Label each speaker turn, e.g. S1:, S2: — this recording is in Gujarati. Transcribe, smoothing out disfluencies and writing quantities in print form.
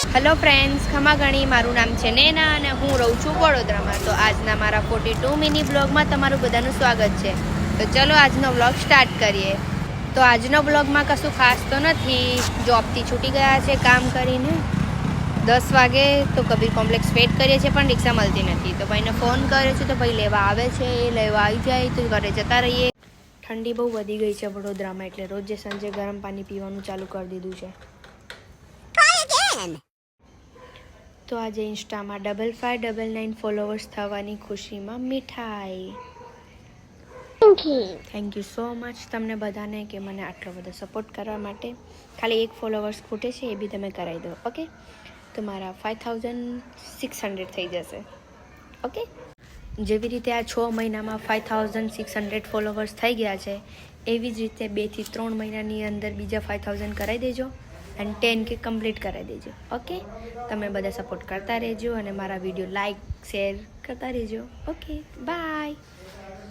S1: હેલો ફ્રેન્ડ્સ, ખમા ગણી. મારું નામ છે નેના અને હું રહું છું વડોદરામાં. તો આજના મારા 42 મિની બ્લોગમાં તમારું બધાનું સ્વાગત છે. તો ચલો આજનો બ્લોગ સ્ટાર્ટ કરીએ. તો આજનો બ્લોગમાં કશું ખાસ તો નથી. જોબથી છૂટી ગયા છે કામ કરીને 10 વાગે. તો કબીર કોમ્પ્લેક્સ વેટ કરીએ છીએ પણ રિક્ષા મળતી નથી. તો ભાઈને ફોન કર્યો છે તો ભાઈ લેવા આવે છે. એ લેવા આવી જાય તો ઘરે જતા રહીએ. ઠંડી બહુ વધી ગઈ છે વડોદરામાં, એટલે રોજે સાંજે ગરમ પાણી પીવાનું ચાલુ કરી દીધું છે. તો આજે ઇન્સ્ટામાં 5599 ફોલોવર્સ થવાની ખુશીમાં મીઠાઈ. થેન્ક યુ સો મચ તમને બધાને કે મને આટલો બધો સપોર્ટ કરવા માટે. ખાલી એક ફોલોવર્સ ખૂટે છે, એ બી તમે કરાવી દો. ઓકે, તો મારા 5600 થઈ જશે. ઓકે, જેવી રીતે આ 6 મહિનામાં 5600 ફોલોવર્સ થઈ ગયા છે, એવી જ રીતે 2 થી 3 મહિનાની અંદર બીજા 5000 કરાવી દેજો અને 10K કમ્પ્લીટ કરાવી દેજો. ઓકે, તમે બધા સપોર્ટ કરતા રહેજો અને મારા વિડીયો લાઈક શેર કરતા રહેજો. Okay, by.